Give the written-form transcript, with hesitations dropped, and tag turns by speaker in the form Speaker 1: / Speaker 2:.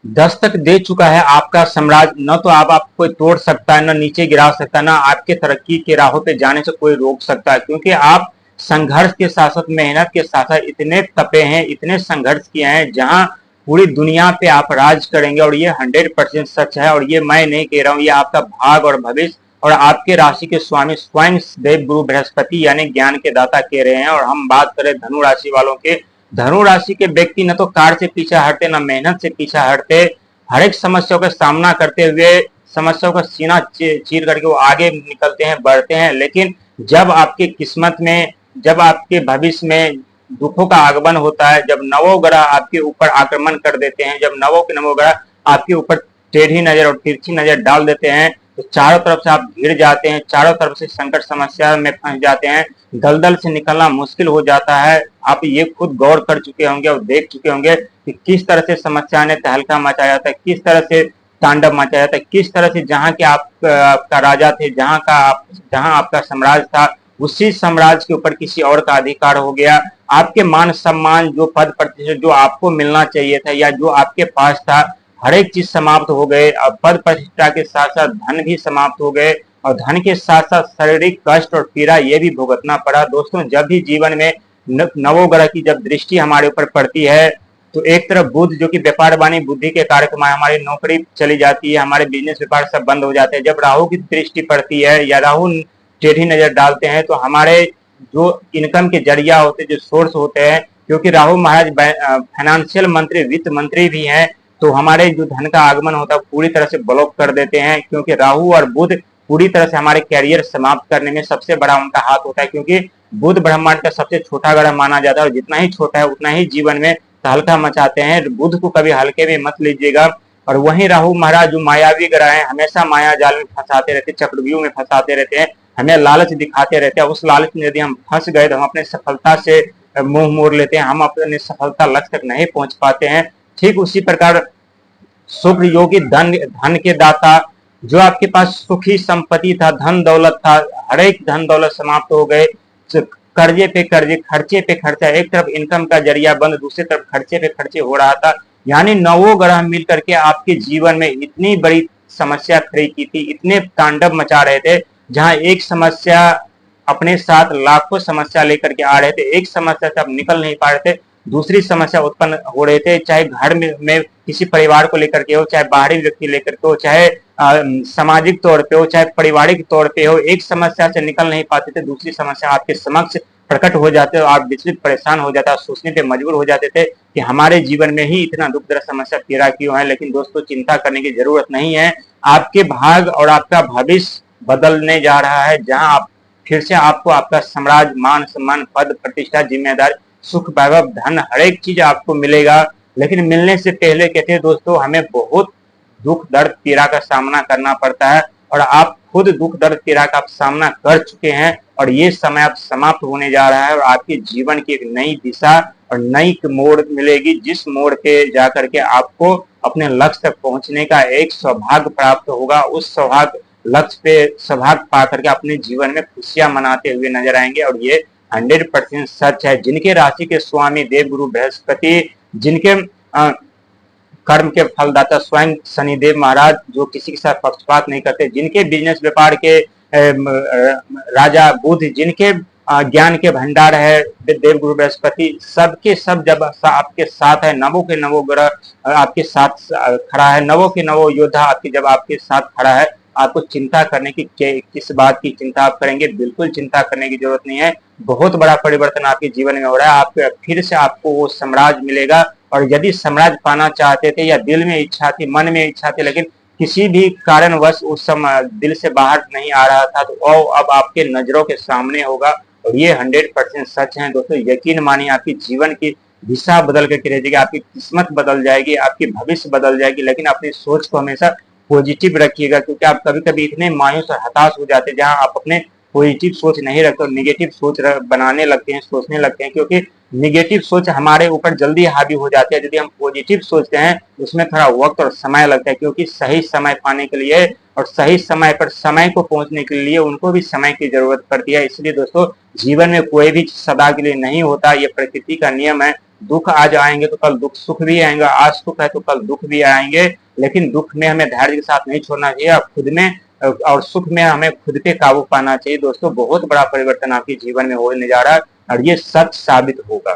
Speaker 1: दस्तक दे चुका है आपका साम्राज्य। न तो आप कोई तोड़ सकता है, न नीचे गिरा सकता है, न आपके तरक्की के राहों पे जाने से कोई रोक सकता है, क्योंकि आप संघर्ष के साथ साथ मेहनत के साथ साथ इतने तपे हैं, इतने संघर्ष किए हैं, जहां पूरी दुनिया पे आप राज करेंगे। और ये 100% सच है, और ये मैं नहीं कह रहा हूँ, ये आपका भाग और भविष्य और आपके राशि के स्वामी स्वयं देव गुरु बृहस्पति यानी ज्ञान के दाता कह रहे हैं। और हम बात करें धनु राशि वालों के, धनु राशि के व्यक्ति न तो कार्य से पीछा हटते, न मेहनत से पीछा हटते, हर एक समस्याओं का सामना करते हुए समस्याओं का सीना चीर करके वो आगे निकलते हैं, बढ़ते हैं। लेकिन जब आपकी किस्मत में, जब आपके भविष्य में दुखों का आगमन होता है, जब नवोग्रह आपके ऊपर आक्रमण कर देते हैं, जब नवोग्रह आपके ऊपर टेढ़ी नजर और तिरछी नजर डाल देते हैं, तो चारों तरफ से आप घिर जाते हैं, चारों तरफ से संकट समस्या में फंस जाते हैं, दलदल से निकलना मुश्किल हो जाता है। आप ये खुद गौर कर चुके होंगे और देख चुके होंगे कि किस तरह से समस्या ने तहलका मचाया था, किस तरह से तांडव मचाया था, किस तरह से जहां के आप का राजा थे, जहां आपका साम्राज्य था, उसी साम्राज्य के ऊपर किसी और का अधिकार हो गया। आपके मान सम्मान, जो पद प्रतिष्ठा जो आपको मिलना चाहिए था या जो आपके पास था, हर एक चीज समाप्त हो गए। अब पद प्रतिष्ठा के साथ साथ धन भी समाप्त हो गए, और धन के साथ साथ शारीरिक कष्ट और पीड़ा ये भी भुगतना पड़ा। दोस्तों, जब भी जीवन में नवोग्रह की जब दृष्टि हमारे ऊपर पड़ती है, तो एक तरफ बुध जो कि व्यापार वाणी बुद्धि के कारक में, हमारी नौकरी चली जाती है, हमारे बिजनेस व्यापार सब बंद हो जाते हैं। जब राहु की दृष्टि पड़ती है या राहु टेढ़ी नजर डालते हैं, तो हमारे जो इनकम के जरिया होते, जो सोर्स होते हैं, क्योंकि राहु महाराज फाइनेंशियल मंत्री, वित्त मंत्री भी हैं, तो हमारे जो धन का आगमन होता है पूरी तरह से ब्लॉक कर देते हैं। क्योंकि राहु और बुध पूरी तरह से हमारे कैरियर समाप्त करने में सबसे बड़ा उनका हाथ होता है, क्योंकि बुध ब्रह्मांड का सबसे छोटा ग्रह माना जाता है, और जितना ही छोटा है उतना ही जीवन में तहलका मचाते हैं। बुध को कभी हल्के में मत लीजिएगा। और वहीं राहु महाराज जो मायावी ग्रह है, हमेशा माया जाल में फंसाते रहते, चक्रव्यूह में फंसाते रहते हैं, हमें लालच दिखाते रहते हैं। उस लालच में यदि हम फंस गए तो हम अपने सफलता से मुंह मोड़ लेते हैं, हम अपने सफलता लक्ष्य तक नहीं पहुंच पाते हैं। ठीक उसी प्रकार शुक्र योगी धन के दाता, जो आपके पास सुखी संपत्ति था, धन दौलत था, हर एक धन दौलत समाप्त हो गए। कर्जे पे कर्जे, खर्चे पे खर्चा, एक तरफ इनकम का जरिया बंद, दूसरी तरफ खर्चे पे खर्चे हो रहा था। यानी नवों ग्रह मिल करके आपके जीवन में इतनी बड़ी समस्या खड़ी की थी, इतने तांडव मचा रहे थे, जहां एक समस्या अपने साथ लाखों समस्या लेकर के आ रहे थे। एक समस्या से आप निकल नहीं पा रहे थे, दूसरी समस्या उत्पन्न हो रहे थे, चाहे घर में किसी परिवार को लेकर के हो, चाहे बाहरी व्यक्ति लेकर के हो, चाहे सामाजिक तौर पे हो, चाहे पारिवारिक तौर पे हो। एक समस्या से निकल नहीं पाते थे, दूसरी समस्या आपके समक्ष प्रकट हो जाते हो, आप विचलित परेशान हो जाता, सोचने पे मजबूर हो जाते थे कि हमारे जीवन में ही इतना दुख दर्द समस्या पीड़ा क्यों है। लेकिन दोस्तों, चिंता करने की जरूरत नहीं है। आपके भाग और आपका भविष्य बदलने जा रहा है, जहां आप फिर से आपको आपका साम्राज्य, मान सम्मान, पद प्रतिष्ठा, जिम्मेदारी, सुख वैभव, धन, हर एक चीज आपको मिलेगा। लेकिन मिलने से पहले कहते हैं दोस्तों, हमें बहुत दुख दर्द पीड़ा का सामना करना पड़ता है, और आप खुद दुख दर्द पीड़ा का आप सामना कर चुके हैं। और ये समय अब समाप्त होने जा रहा है, और आपके जीवन की एक नई दिशा और नई मोड़ मिलेगी, जिस मोड़ पे जाकर के आपको अपने लक्ष्य तक पहुंचने का एक सौभाग्य प्राप्त होगा। उस सौभाग्य लक्ष्य पे सौभाग्य पा करके अपने जीवन में खुशियां मनाते हुए नजर आएंगे। और ये 100% सच है। जिनके राशि के स्वामी देव गुरु बृहस्पति, जिनके कर्म के फलदाता स्वयं शनिदेव महाराज, जो किसी के साथ पक्षपात नहीं करते, जिनके बिजनेस व्यापार के राजा बुध, जिनके ज्ञान के भंडार है देव गुरु बृहस्पति, सबके सब जब आपके साथ है, नवों के नवों ग्रह आपके साथ खड़ा है, नवों के नवों योद्धा आपके जब आपके साथ खड़ा है, आपको चिंता करने की किस बात की चिंता आप करेंगे? बिल्कुल चिंता करने की जरूरत नहीं है। बहुत बड़ा परिवर्तन आपके जीवन में हो रहा है। आप फिर से आपको वो साम्राज्य मिलेगा। और यदि साम्राज्य पाना चाहते थे, या दिल में इच्छा थी, मन में इच्छा थी, लेकिन किसी भी कारणवश उस समय दिल से बाहर नहीं आ रहा था, तो वो अब आपके नजरों के सामने होगा। और ये 100% सच है दोस्तों। यकीन मानिए, आपकी जीवन की दिशा बदल के रह जाएगी, आपकी किस्मत बदल जाएगी, आपकी भविष्य बदल जाएगी। लेकिन अपनी सोच को हमेशा पॉजिटिव रखिएगा, क्योंकि आप कभी कभी इतने मायूस और हताश हो जाते हैं, जहां आप अपने पॉजिटिव सोच नहीं रखते और निगेटिव सोच बनाने लगते हैं, सोचने लगते हैं, क्योंकि निगेटिव सोच हमारे ऊपर जल्दी हावी हो जाती है। यदि हम पॉजिटिव सोचते हैं उसमें थोड़ा वक्त और समय लगता है, क्योंकि सही समय पाने के लिए और सही समय पर समय को पहुंचने के लिए उनको भी समय की जरूरत पड़ती है। इसलिए दोस्तों, जीवन में कोई भी सदा के लिए नहीं होता, ये प्रकृति का नियम है। दुख आज आएंगे तो कल दुख सुख भी आएंगे, आज सुख है तो कल दुख भी आएंगे, लेकिन दुख में हमें धैर्य के साथ नहीं छोड़ना चाहिए और खुद में और सुख में हमें खुद पे काबू पाना चाहिए। दोस्तों, बहुत बड़ा परिवर्तन आपके जीवन में होने जा रहा है और ये सच साबित होगा।